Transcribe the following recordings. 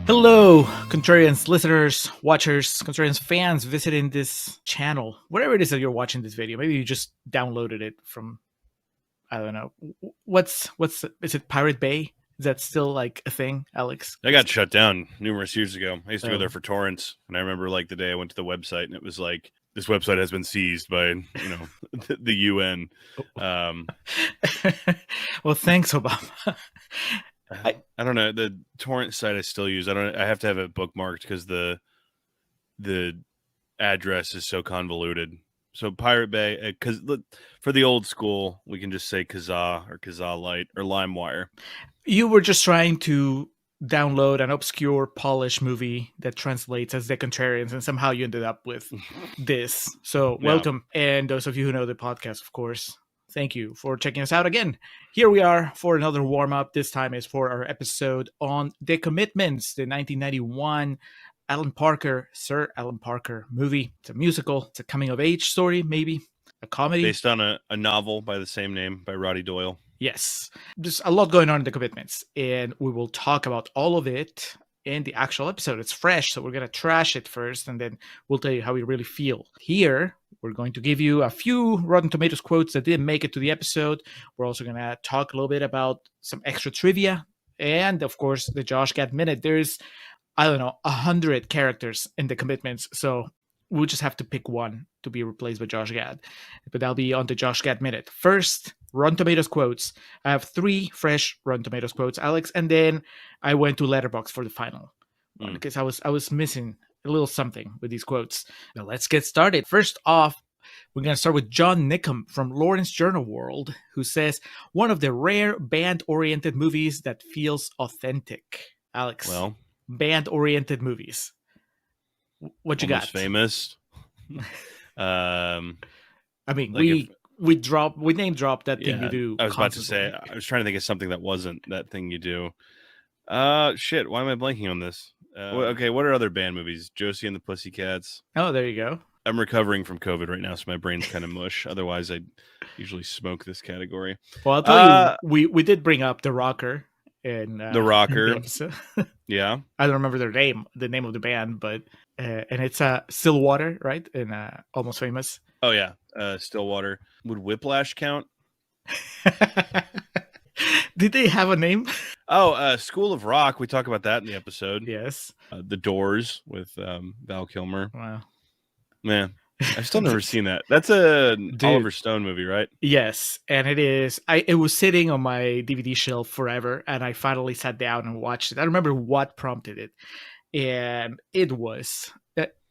Hello, Contrarians listeners, watchers, Contrarians fans visiting this channel, wherever it is that you're watching this video. Maybe you just downloaded it from, I don't know. Is it Pirate Bay? Is that still like a thing, Alex? That got shut down numerous years ago. I used to go Oh. there for torrents, and I remember like the day I went to the website, and it was like, this website has been seized by the UN. Well, thanks, Obama. I don't know, the torrent site I still use. I have to have it bookmarked because the address is so convoluted. So Pirate Bay, because for the old school, we can just say Kazaa or Kazaa Lite or LimeWire. You were just trying to download an obscure Polish movie that translates as The Contrarians, and somehow you ended up with this. So welcome. And those of you who know the podcast, of course, thank you for checking us out again. Here we are for another warm-up. This time is for our episode on The Commitments, the 1991 Sir Alan Parker movie. It's a musical. It's a coming-of-age story, maybe. A comedy. Based on a novel by the same name by Roddy Doyle. Yes. There's a lot going on in The Commitments, and we will talk about all of it in the actual episode. It's fresh, so we're going to trash it first, and then we'll tell you how we really feel. Here, we're going to give you a few Rotten Tomatoes quotes that didn't make it to the episode. We're also going to talk a little bit about some extra trivia, and, of course, the Josh Gad Minute. There's, 100 characters in The Commitments, so we'll just have to pick one to be replaced by Josh Gad. But that'll be on the Josh Gad Minute. First, Rotten Tomatoes quotes. I have 3 fresh Rotten Tomatoes quotes, Alex, and then I went to Letterboxd for the final one because I was missing a little something with these quotes. Now let's get started. First off, we're going to start with John Nickham from Lawrence Journal World, who says, one of the rare band-oriented movies that feels authentic. Alex, well, band-oriented movies. What you got? Famous. I mean, like we name drop that thing you do. I was about to say, I was trying to think of something that wasn't that thing you do. Shit, why am I blanking on this? Okay, what are other band movies? Josie and the Pussycats. Oh, there you go. I'm recovering from COVID right now, so my brain's kind of mush. Otherwise, I usually smoke this category. Well, I'll tell you, we did bring up The Rocker. The Rocker. Yeah. I don't remember the name of the band, but and it's Stillwater, right? And Almost Famous. Oh yeah, Stillwater. Would Whiplash count? Did they have a name? Oh, School of Rock. We talk about that in the episode. Yes. The Doors with Val Kilmer. Wow. Man, I've still never seen that. That's a Oliver Stone movie, right? Yes, and it is. It was sitting on my DVD shelf forever, and I finally sat down and watched it. I remember what prompted it, and it was.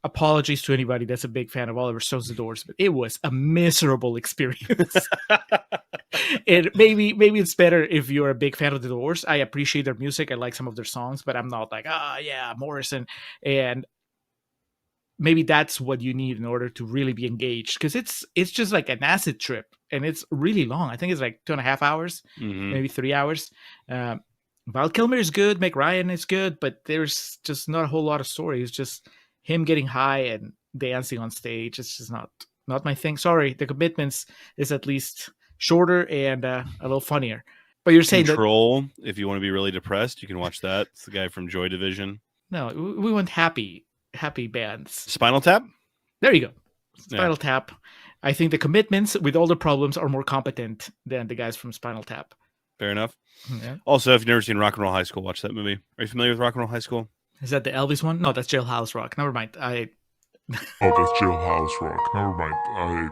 Apologies to anybody that's a big fan of Oliver Stone's The Doors, but it was a miserable experience. And maybe it's better if you're a big fan of The Doors. I appreciate their music. I like some of their songs, but I'm not like, yeah, Morrison. And maybe that's what you need in order to really be engaged, because it's just like an acid trip, and it's really long. I think it's like 2.5 hours, maybe 3 hours. Val Kilmer is good, Meg Ryan is good, but there's just not a whole lot of story. It's just him getting high and dancing on stage. It's just not my thing. Sorry, The Commitments is at least shorter and a little funnier. But you're saying Control, if you want to be really depressed, you can watch that. It's the guy from Joy Division. No, we want happy bands. Spinal Tap? There you go. Spinal Tap. I think The Commitments, with all the problems, are more competent than the guys from Spinal Tap. Fair enough. Yeah. Also, if you've never seen Rock and Roll High School, watch that movie. Are you familiar with Rock and Roll High School? Is that the Elvis one? No, that's Jailhouse Rock. Never mind. Oh, that's Jailhouse Rock. Never mind.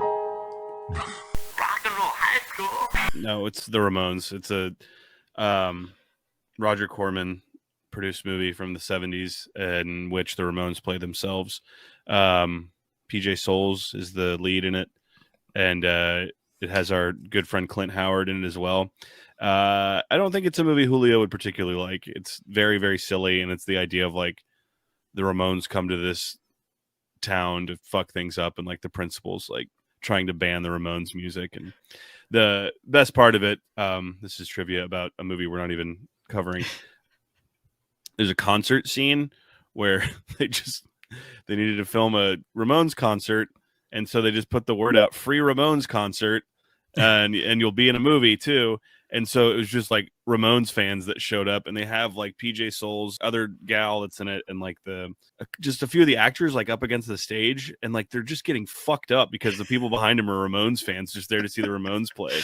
Rock and Roll High School? No, it's the Ramones. It's a Roger Corman produced movie from the 70s in which the Ramones play themselves. PJ Souls is the lead in it, and it has our good friend Clint Howard in it as well. I don't think it's a movie Julio would particularly like. It's very, very silly, and it's the idea of like the Ramones come to this town to fuck things up, and like the principal's like trying to ban the Ramones music. And the best part of it, this is trivia about a movie we're not even covering. There's a concert scene where they needed to film a Ramones concert, and so they just put the word out, free Ramones concert, and you'll be in a movie too. And so it was just like Ramones fans that showed up, and they have like PJ Souls, other gal that's in it, and like just a few of the actors like up against the stage, and like they're just getting fucked up because the people behind them are Ramones fans just there to see the Ramones play.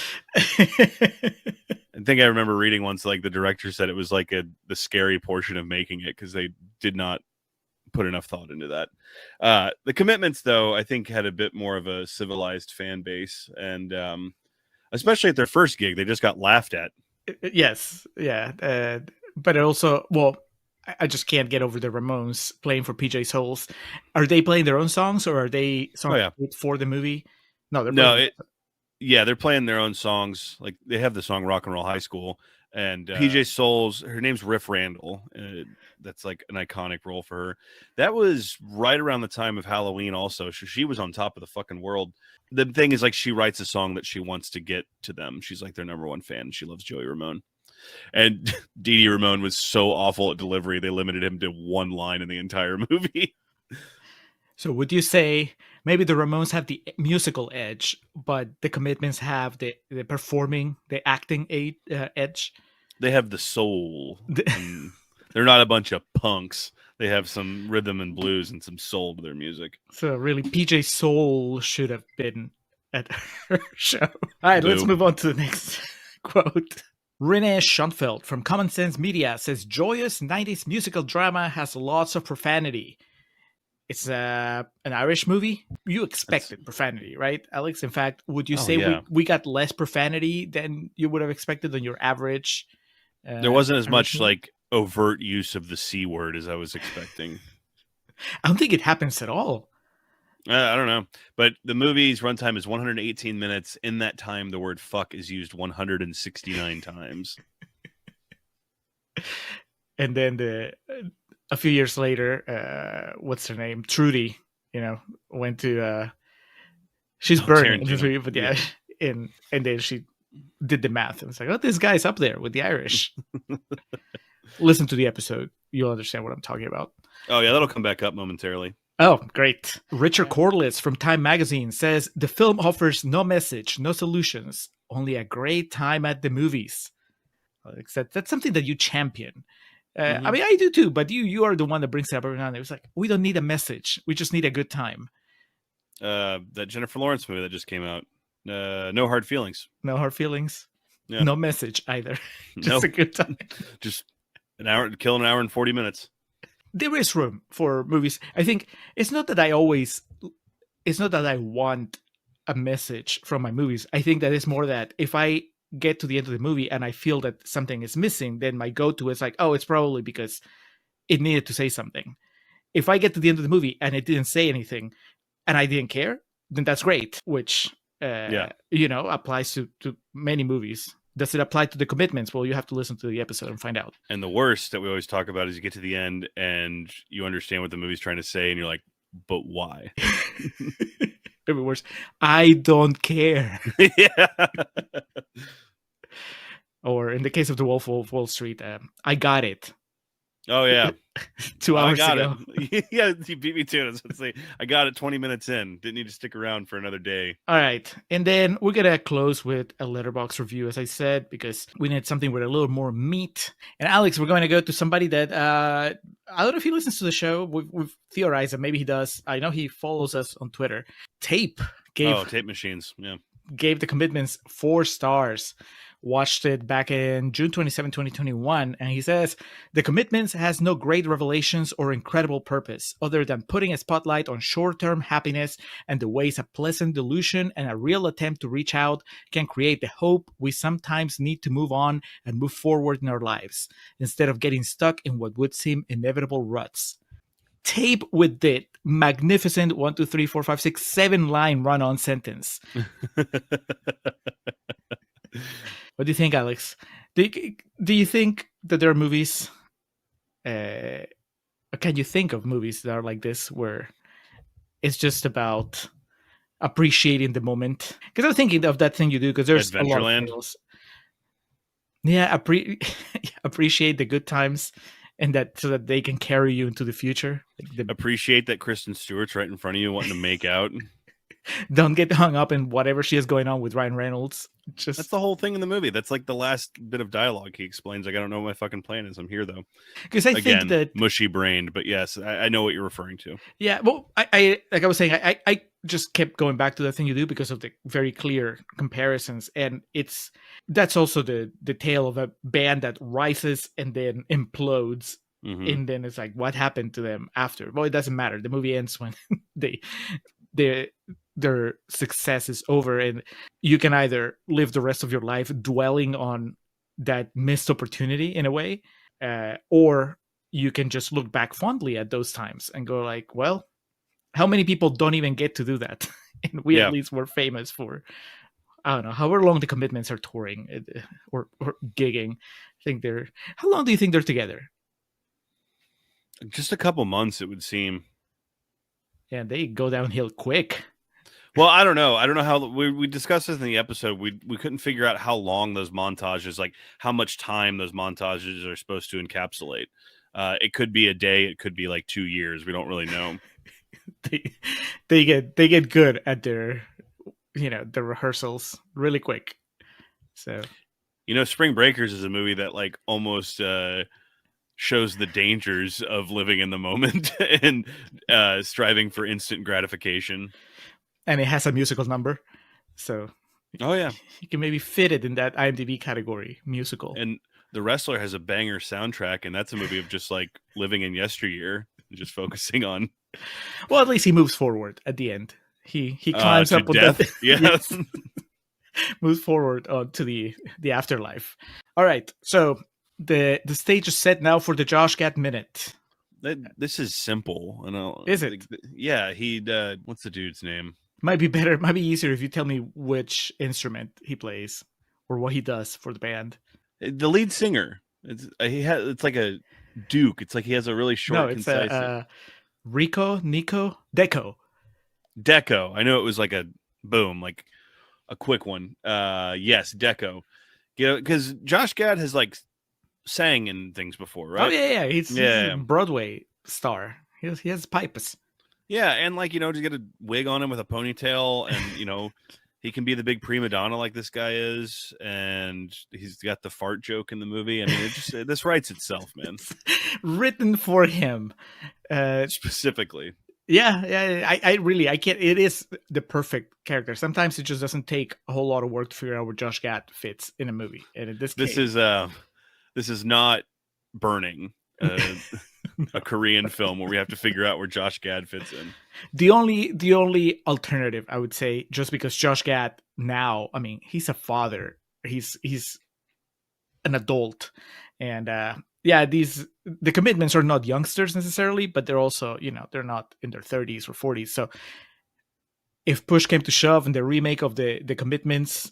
I think I remember reading once like the director said it was like the scary portion of making it because they did not put enough thought into that. The Commitments, though, I think had a bit more of a civilized fan base, and especially at their first gig, they just got laughed at. Yes, yeah, but also, well, I just can't get over the Ramones playing for PJ Souls. Are they playing their own songs, or are they songs for the movie? No, they're playing their own songs. Like they have the song "Rock and Roll High School," and PJ Souls, her name's Riff Randall. That's like an iconic role for her. That was right around the time of Halloween also. So she was on top of the fucking world. The thing is, like, she writes a song that she wants to get to them. She's like their number one fan. She loves Joey Ramone. And Dee Dee Ramone was so awful at delivery, they limited him to one line in the entire movie. So would you say maybe the Ramones have the musical edge, but the Commitments have the performing, the acting edge? They have the soul. They're not a bunch of punks. They have some rhythm and blues and some soul to their music. So really, PJ Soul should have been at her show. All right, let's move on to the next quote. Renee Schoenfeld from Common Sense Media says, joyous 90s musical drama has lots of profanity. It's an Irish movie. You expected profanity, right, Alex? In fact, would you say we got less profanity than you would have expected on your average? There wasn't as much like overt use of the C word as I was expecting. I don't think it happens at all. I don't know. But the movie's runtime is 118 minutes. In that time, the word fuck is used 169 times. And then a few years later, what's her name? Trudy, went to she's burning in this movie, but and then she did the math and was like, oh, this guy's up there with the Irish. Listen to the episode. You'll understand what I'm talking about. Oh, yeah, that'll come back up momentarily. Oh, great. Richard Corliss from Time Magazine says, the film offers no message, no solutions, only a great time at the movies. That's something that you champion. I mean, I do too, but you are the one that brings it up every now and then. It's like, we don't need a message. We just need a good time. That Jennifer Lawrence movie that just came out. No Hard Feelings. No Hard Feelings. Yeah. No message either. Just a good time. Just killing an hour and 40 minutes. There is room for movies. I think it's not that I want a message from my movies. I think that it's more that if I get to the end of the movie and I feel that something is missing, then my go-to is like, oh, it's probably because it needed to say something. If I get to the end of the movie and it didn't say anything and I didn't care, then that's great, which, applies to many movies. Does it apply to the Commitments? Well, you have to listen to the episode and find out. And the worst that we always talk about is you get to the end and you understand what the movie's trying to say and you're like, but why? Maybe worse. I don't care. Yeah. Or in the case of The Wolf of Wall Street, I got it. Oh, yeah. 2 hours ago. Yeah, you beat me to it. I got it 20 minutes in. Didn't need to stick around for another day. All right. And then we're going to close with a Letterboxd review, as I said, because we need something with a little more meat. And Alex, we're going to go to somebody that, I don't know if he listens to the show. We've theorized that maybe he does. I know he follows us on Twitter. Tape Tape Machines. Yeah. Gave The Commitments 4 stars. Watched it back in June 27, 2021, and he says, The Commitments has no great revelations or incredible purpose, other than putting a spotlight on short-term happiness and the ways a pleasant delusion and a real attempt to reach out can create the hope we sometimes need to move on and move forward in our lives, instead of getting stuck in what would seem inevitable ruts. Tape with the magnificent 1, 2, 3, 4, 5, 6, 7-line run-on sentence. What do you think, Alex? Do you think that there are movies? Can you think of movies that are like this, where it's just about appreciating the moment? Because I'm thinking of that thing you do. Because there's Adventureland. A lot of titles. Yeah, appreciate the good times, and so that they can carry you into the future. Appreciate that Kristen Stewart's right in front of you, wanting to make out. Don't get hung up in whatever she has going on with Ryan Reynolds. Just That's the whole thing in the movie. That's like the last bit of dialogue. He explains, like, I don't know what my fucking plan is. I'm here, though. because I Again, think that mushy-brained, but yes, I know what you're referring to. yeah. Well, I like I was saying, I just kept going back to the thing you do because of the very clear comparisons, and that's also the tale of a band that rises and then implodes. Mhm. And then it's like, what happened to them after? Well, it doesn't matter. The movie ends when they their success is over, and you can either live the rest of your life dwelling on that missed opportunity in a way, or you can just look back fondly at those times and go like, well, how many people don't even get to do that? And we Yeah. at least were famous for, I don't know, however long the Commitments are touring or gigging. I think how long do you think they're together? Just a couple months, it would seem. Yeah, they go downhill quick. Well, I don't know. I don't know how we discussed this in the episode. We couldn't figure out how long those montages, like how much time those montages are supposed to encapsulate. It could be a day. It could be like 2 years. We don't really know. they get good at their the rehearsals really quick. So Spring Breakers is a movie that like almost shows the dangers of living in the moment and striving for instant gratification. And it has a musical number, so oh yeah, you can maybe fit it in that IMDb category, musical. And The Wrestler has a banger soundtrack, and that's a movie of just like living in yesteryear, just focusing on. Well, at least he moves forward at the end. He climbs up with death. that. Yes. Moves forward to the afterlife. All right, so the stage is set now for the Josh Gad Minute. This is simple. Is it? Yeah, what's the dude's name? Might be easier if you tell me which instrument he plays or what he does for the band. The lead singer. It's like a Duke. It's like he has a really short, concise. Deco. I know it was like a boom, like a quick one. Yes, Deco. Because Josh Gad has like sang in things before, right? Oh yeah. He's a Broadway star. He has pipes. Yeah, and like to get a wig on him with a ponytail, and he can be the big prima donna like this guy is, and he's got the fart joke in the movie. I mean, this writes itself, man. It's written for him, specifically. Yeah. I can't. It is the perfect character. Sometimes it just doesn't take a whole lot of work to figure out where Josh Gad fits in a movie, and in this case, this is not Burning. A Korean film where we have to figure out where Josh Gad fits in. The only alternative, I would say, just because Josh Gad now, I mean, he's a father, he's an adult, and the Commitments are not youngsters necessarily, but they're also they're not in their 30s or 40s. So if push came to shove and the remake of the Commitments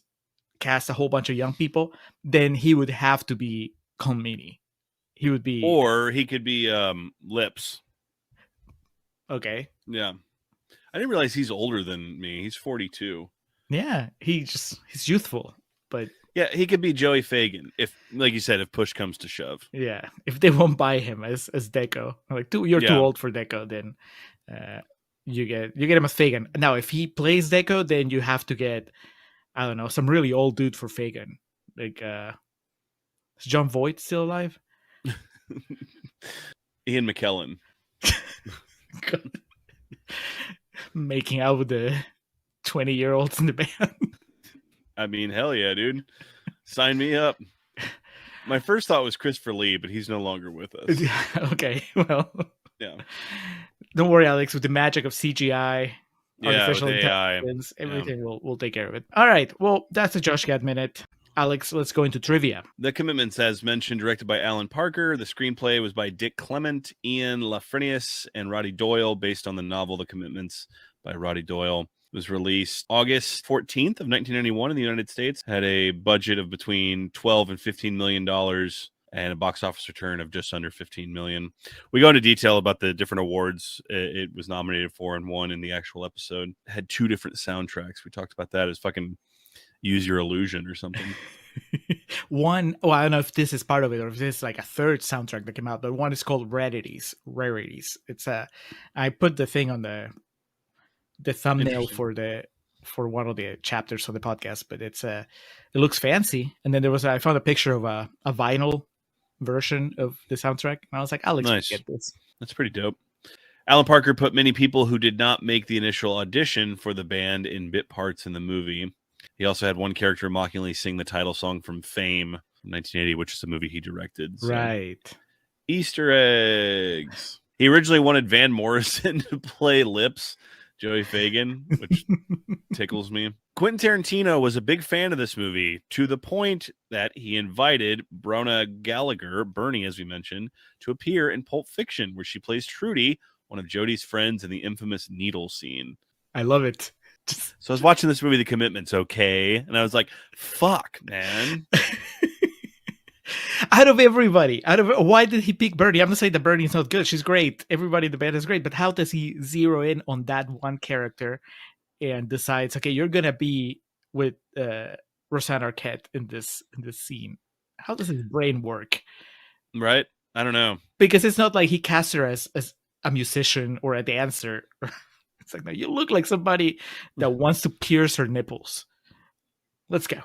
cast a whole bunch of young people, then he would have to be Meany. He would be, or he could be Lips. Okay. Yeah, I didn't realize he's older than me. He's 42. Yeah, he's youthful, but yeah, he could be Joey Fagan if, like you said, if push comes to shove. Yeah, if they won't buy him as Deco, like you're too old for Deco, then you get him as Fagan. Now, if he plays Deco, then you have to get, I don't know, some really old dude for Fagan. Like, is John Voight still alive? Ian McKellen. Making out with the 20-year-olds in the band. I mean, hell yeah, dude. Sign me up. My first thought was Christopher Lee, but he's no longer with us. Okay, well. Yeah. Don't worry, Alex. With the magic of CGI, artificial AI, intelligence, everything will take care of it. All right. Well, that's a Josh Gad Minute. Alex, let's go into trivia. The Commitments, as mentioned, directed by Alan Parker. The screenplay was by Dick Clement, Ian Lafrenius, and Roddy Doyle, based on the novel The Commitments by Roddy Doyle. It was released August 14th of 1991 in the United States. Had a budget of between $12 and $15 million and a box office return of just under $15 million. We go into detail about the different awards it was nominated for and won in the actual episode. It had 2 different soundtracks. We talked about that as fucking Use Your Illusion or something. One, I don't know if this is part of it or if this is like a third soundtrack that came out, but one is called Rarities. It's I put the thing on the thumbnail for the for one of the chapters of the podcast, but it looks fancy. And then I found a picture of a vinyl version of the soundtrack, and I was like, Alex, Nice. get this. That's pretty dope. Alan Parker put many people who did not make the initial audition for the band in bit parts in the movie. He also had one character mockingly sing the title song from Fame from 1980, which is a movie he directed. So. Right. Easter eggs. He originally wanted Van Morrison to play Lips, Joey Fagan, which tickles me. Quentin Tarantino was a big fan of this movie to the point that he invited Brona Gallagher, Bernie, as we mentioned, to appear in Pulp Fiction, where she plays Trudy, one of Jodie's friends in the infamous needle scene. I love it. So I was watching this movie, The Commitment's okay, and I was like, fuck, man. Out of everybody, why did he pick Bernie? I'm not saying that Bernie's not good. She's great. Everybody in the band is great. But how does he zero in on that one character and decides, okay, you're gonna be with Rosanna Arquette in this scene? How does his brain work? Right? I don't know. Because it's not like he cast her as a musician or a dancer. It's like, no, you look like somebody that wants to pierce her nipples. Let's go.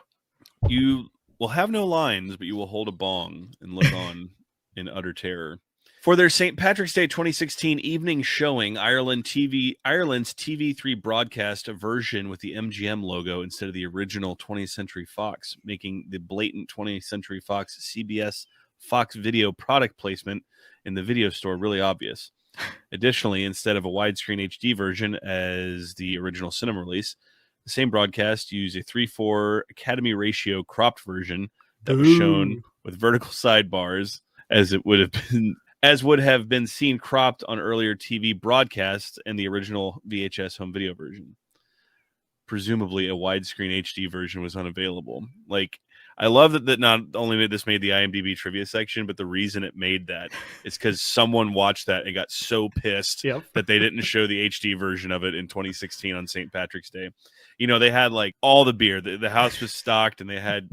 You will have no lines, but you will hold a bong and look on in utter terror. For their St. Patrick's Day 2016 evening showing, Ireland's TV3 broadcast a version with the MGM logo instead of the original 20th Century Fox, making the blatant 20th Century Fox CBS Fox video product placement in the video store really obvious. Additionally, instead of a widescreen HD version as the original cinema release, the same broadcast used a 3:4 Academy ratio cropped version that was shown with vertical sidebars as would have been seen cropped on earlier TV broadcasts and the original VHS home video version. Presumably a widescreen HD version was unavailable. Like, I love that not only made the IMDb trivia section, but the reason it made that is because someone watched that and got so pissed that they didn't show the HD version of it in 2016 on St. Patrick's Day. You know, they had like all the beer. The house was stocked and they had,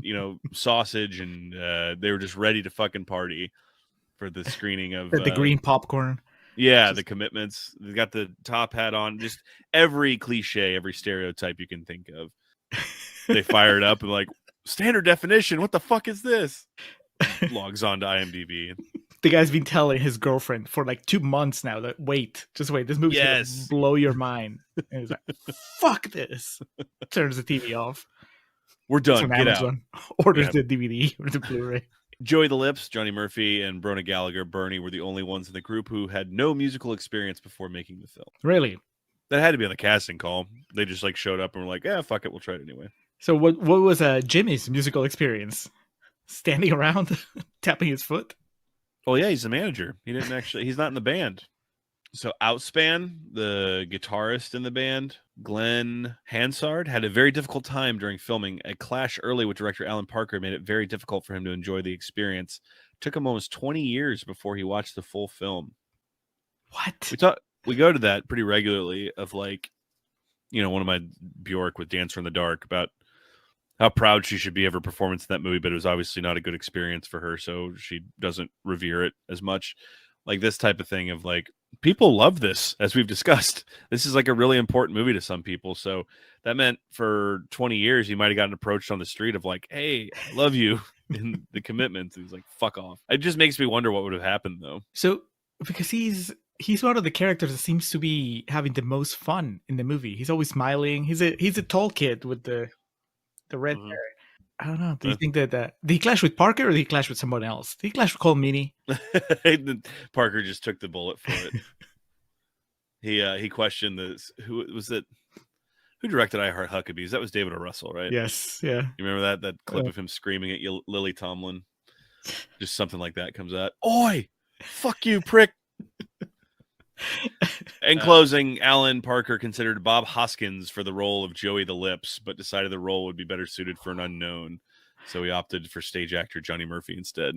sausage and they were just ready to fucking party for the screening of the green popcorn. Yeah, the Commitments. They got the top hat on. Just every cliche, every stereotype you can think of. They fired up and like, standard definition, what the fuck is this? Logs on to IMDb. The guy's been telling his girlfriend for like 2 months now that just wait, this movie's gonna blow your mind. And he's like, fuck this. Turns the TV off. We're done. Get Amazon out. Orders the DVD or the Blu-ray. Joey the Lips, Johnny Murphy, and Brona Gallagher, Bernie were the only ones in the group who had no musical experience before making the film. Really? That had to be on the casting call. They just like showed up and were like, yeah, fuck it, we'll try it anyway. So what was Jimmy's musical experience? Standing around, tapping his foot? Well, yeah, he's the manager. He's not in the band. So Outspan, the guitarist in the band, Glenn Hansard, had a very difficult time during filming. A clash early with director Alan Parker made it very difficult for him to enjoy the experience. It took him almost 20 years before he watched the full film. What? We go to that pretty regularly of like, one of my Bjork with Dancer in the Dark about how proud she should be of her performance in that movie, but it was obviously not a good experience for her, so she doesn't revere it as much. Like this type of thing of like, people love this, as we've discussed. This is like a really important movie to some people. So that meant for 20 years, you might have gotten approached on the street of like, hey, I love you in The Commitment. And he's like, fuck off. It just makes me wonder what would have happened though. So because he's one of the characters that seems to be having the most fun in the movie. He's always smiling. He's a tall kid with the red hair. I don't know. Do you think that did he clash with Parker or did he clash with someone else? Did he clash with Cole Meany? Parker just took the bullet for it. He questioned this. Who was it? Who directed I Heart Huckabees? That was David O. Russell, right? Yes. Yeah. You remember that clip of him screaming at Lily Tomlin? Just something like that comes out. Oi! Fuck you, prick! In closing, Alan Parker considered Bob Hoskins for the role of Joey the Lips, but decided the role would be better suited for an unknown. So he opted for stage actor Johnny Murphy instead.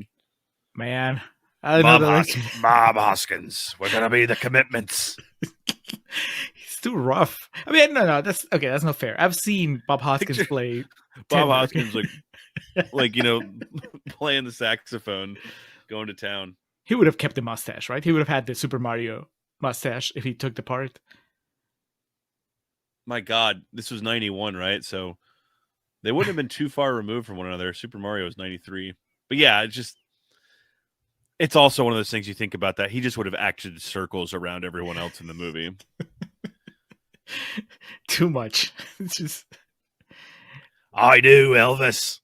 Man. Bob Hoskins. We're going to be the Commitments. He's too rough. I mean, no, that's okay. That's not fair. I've seen Bob Hoskins play. Bob Hoskins, playing the saxophone, going to town. He would have kept the mustache, right? He would have had the Super Mario mustache if he took the part. my God, this was 91, right? So they wouldn't have been too far removed from one another. Super Mario was 93. But yeah, it's also one of those things you think about that he just would have acted circles around everyone else in the movie. Too much. It's just I do, Elvis.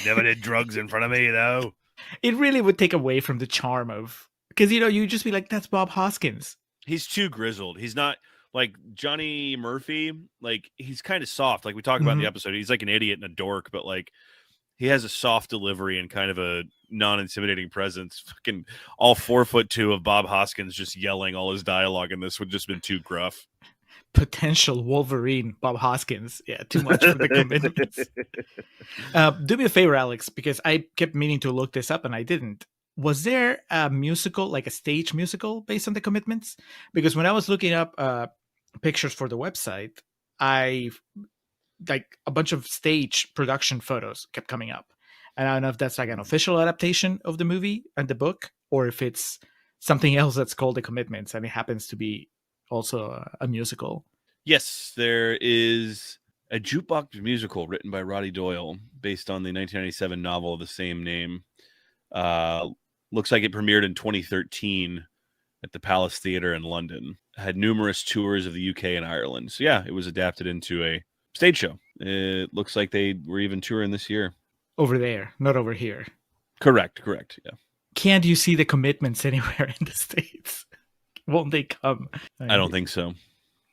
Never did drugs in front of me, though. it really would take away from the charm of, because you just be like, that's Bob Hoskins. He's too grizzled. He's not like Johnny Murphy. Like, he's kind of soft. Like we talked about in the episode, he's like an idiot and a dork, but like he has a soft delivery and kind of a non-intimidating presence. Fucking all 4'2" of Bob Hoskins just yelling all his dialogue in this would just been too gruff. Potential Wolverine Bob Hoskins. Yeah, too much for the commitments. Do me a favor, Alex, because I kept meaning to look this up and I didn't. Was there a musical, like a stage musical based on the commitments? Because when I was looking up pictures for the website, like a bunch of stage production photos kept coming up. And I don't know if that's like an official adaptation of the movie and the book, or if it's something else that's called The Commitments and it happens to be also a musical. Yes, there is a jukebox musical written by Roddy Doyle based on the 1997 novel of the same name. Looks like it premiered in 2013 at the Palace Theatre in London. Had numerous tours of the UK and Ireland. So yeah, it was adapted into a stage show. It looks like they were even touring this year. Over there, not over here. Correct, yeah. Can't you see The Commitments anywhere in the States? Won't they come? I don't think so.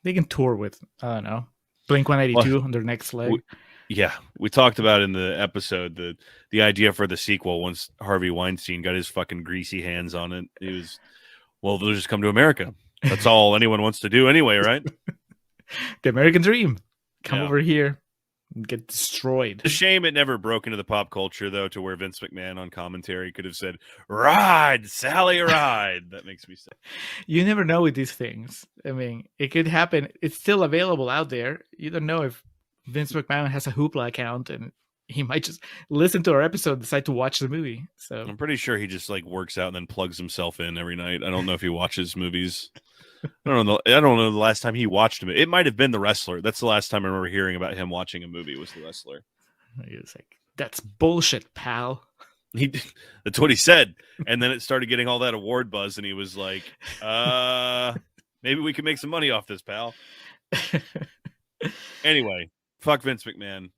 They can tour with, I don't know, Blink-182 on their next leg. We talked about in the episode the idea for the sequel once Harvey Weinstein got his fucking greasy hands on it. It was, well, they'll just come to America. That's all anyone wants to do anyway, right? The American dream. Come over here and get destroyed. It's a shame it never broke into the pop culture, though, to where Vince McMahon on commentary could have said, "Ride, Sally, ride." That makes me sad. You never know with these things. I mean, it could happen. It's still available out there. You don't know if Vince McMahon has a Hoopla account and he might just listen to our episode and decide to watch the movie. So I'm pretty sure he just like works out and then plugs himself in every night. I don't know if he watches movies. I don't know the last time he watched him. It might have been The Wrestler. That's the last time I remember hearing about him watching a movie was The Wrestler. He was like, "That's bullshit, pal." That's what he said. And then it started getting all that award buzz, and he was like, maybe we can make some money off this, pal. Anyway, fuck Vince McMahon.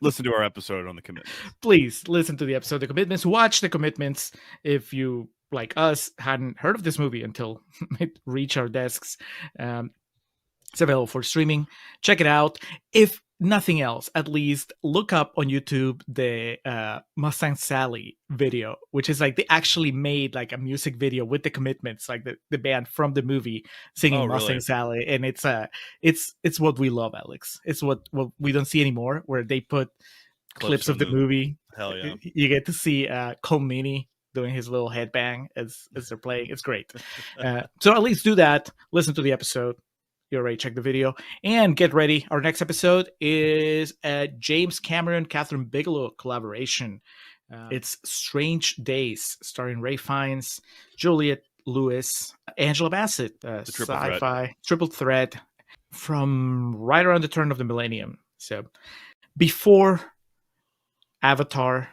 Listen to our episode on The Commitments. Please listen to the episode The Commitments. Watch The Commitments if you, like us, hadn't heard of this movie until it reached our desks. It's available for streaming. Check it out. If nothing else, at least look up on YouTube the Mustang Sally video, which is like they actually made like a music video with The Commitments, like the band from the movie singing Mustang Sally, and it's what we love, Alex. It's what we don't see anymore, where they put clips of the movie. Hell yeah! You get to see Cole Meany doing his little headbang as they're playing. It's great. So at least do that. Listen to the episode. You already checked the video. And get ready. Our next episode is a James Cameron, Catherine Bigelow collaboration. It's Strange Days, starring Ray Fiennes, Juliette Lewis, Angela Bassett, sci-fi triple threat from right around the turn of the millennium. So before Avatar,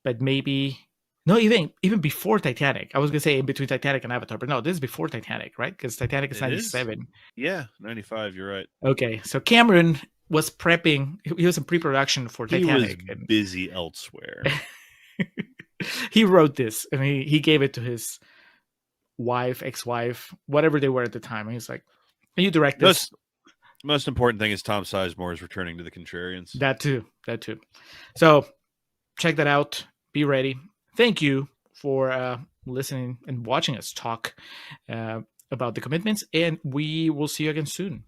but maybe... No, even before Titanic. I was going to say in between Titanic and Avatar, but no, this is before Titanic, right? Because Titanic is 97. Yeah, 95, you're right. Okay, so Cameron was prepping. He was in pre-production for Titanic. He was busy elsewhere. He wrote this, and he gave it to his wife, ex-wife, whatever they were at the time. And he's like, "Can you direct this?" Most important thing is Tom Sizemore is returning to the Contrarians. That too. So check that out. Be ready. Thank you for listening and watching us talk about The Commitments, and we will see you again soon.